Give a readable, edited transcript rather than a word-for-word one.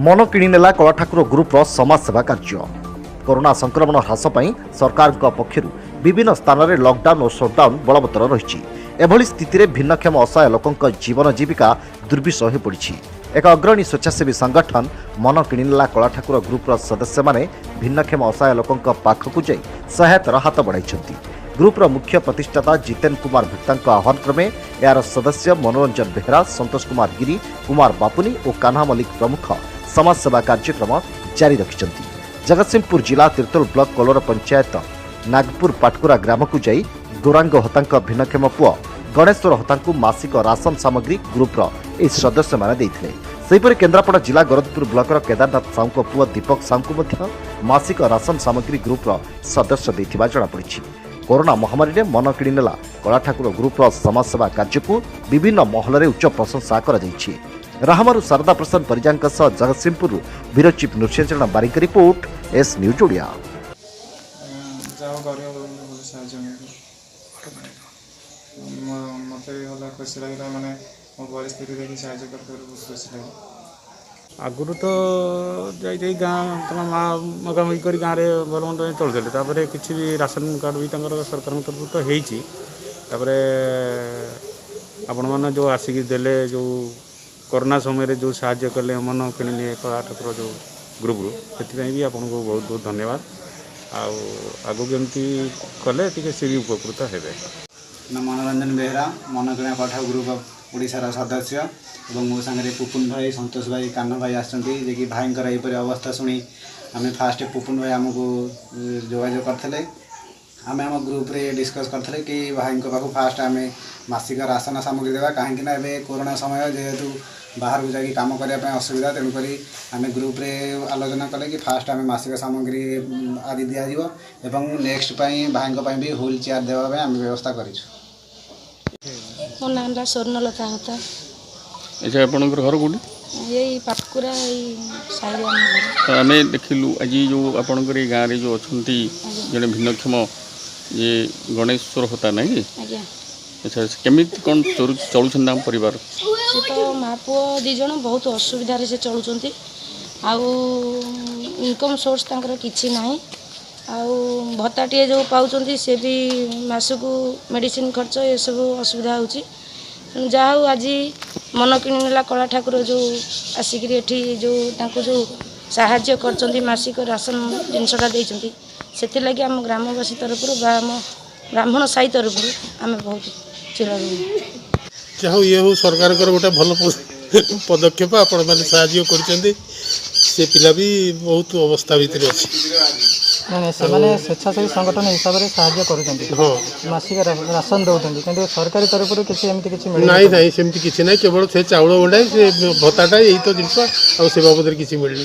मन किणीनेला कलाठाकुर ग्रुप्र समाजसेवा कार्य कोरोना संक्रमण ह्रास पर सरकार पक्षर विभिन्न स्थान में लॉकडाउन और सटडाउन बलवत्तर रही एभली स्थिति भिन्नक्षम असहाय लोकों जीवन जीविका दुर्विषह हो पड़ी। एक अग्रणी स्वेच्छासेवी संगठन मन किणीनेला कलाठाकुर ग्रुप्र सदस्य माने भिन्नक्षम असहाय लोकों पाखक जाई सहायतार हाथ बढ़ाई। ग्रुप्र मुख्य प्रतिष्ठाता जितेन कुमार भुक्ता आह्वान क्रमे यार सदस्य मनोरंजन बेहरा, संतोष कुमार गिरी, कुमार बापुनी और कान्हा मल्लिक प्रमुख समाजसेवा कार्यक्रम जारी रखिंट। जगतसिंहपुर जिला तिर्तोल ब्लॉक कोलोर पंचायत नागपुर पाटकुरा ग्राम को जाई गौरांग हता भिन्नक्षम पुआ गणेश्वर हता मासिक राशन सामग्री ग्रुप्र यह सदस्य मैंने देते। सेहीपरि केन्द्रापड़ा जिला गरदपुर ब्लॉकर केदारनाथ साहू पुआ दीपक साहू मासिक राशन सामग्री ग्रुप्र सदस्य देथिबा जଣାपड़ी। कोरोना महामारी में मन किणीनेला कलाठाकुर ग्रुप्र समाजसेवा कार्य को विभिन्न महल में उच्च प्रशंसा कर राहमारू शारदा प्रसाद परिजांक जगतसिंहपुर ब्यूरो चीफ नृसिंहचरण बारिक रिपोर्ट एस न्यूज ओडिया। आगुरी तो जाई गाँ मगामगी कर गाँव में भल मंद चलते किसी भी राशन कार्ड भी सरकार तरफ तो होपर आपण मैंने जो आसिक देले जो कोरोना समय जो साहाय्य कले मन किणीने कलाठाकुर जो ग्रुप से भी आपको बहुत बहुत धन्यवाद। आगू केमती कले सी भी उपकृत हेबे। मनोरंजन बेहरा मन किणा कलाठाकुर ग्रुप ओडिशार सदस्य और मो सांगे पुपुन भाई, संतोष भाई, कान्हा भाई आसती जे भाईंकर यहपरी अवस्था शुणी आम फास्ट पुपुन भाई आमको जोगाजोग करते आम आम ग्रुप रे डिस्कस करते कि भाई पाक फास्ट आम मासिक राशन सामग्री देवा कहीं कोरोना समय जेहेतु बाहर को जाकि काम करने असुविधा तेणुक आम ग्रुप रे आलोचना कले कि फास्ट आम मासिक सामग्री आदि दिज्व एवं नेक्स्ट भाई भी व्हील चेयर देवाई आम व्यवस्था करूँ। मो नाम स्वर्णलता होता। अच्छा आपंकर घर कौटी? यही पाटकुरा साइड आम देखिलु आज जो आपंकर गाँव में जो अच्छा जड़े भिन्नक्षम ये गणेश्वर होता ना कि अच्छा केमी कौन चलुना परिवार से तो माँ पुओ दीज बहुत असुविधा से चलुँच इनकम सोर्स किसी ना भत्ताटे जो पाँच से भी मासक मेडिसिन खर्च ये सब असुविधा हो जहाँ आज मन किणीनेला कलाठाकुर जो आसिक जो साहाय्य कर मासिक राशन जिनसटा देती से लगी आम ग्रामवासी तरफ ब्राह्मण साई तरफ आम बहुत चिरऋणी। चाहू ये हो सरकार गोटे भल पदक्षेप आपण मैंने साहाय्य कर पिला भी बहुत अवस्था भितर अच्छी से स्वेच्छासेवी संगठन हिसाब से साहाय्य कर मासिक राशन दौरान कि सरकारी तरफ किसी ना सेमती किसी ना केवल से चाउल गंडाए से भत्ताटा यही तो जिनस आ बाबद किसी मिलनी।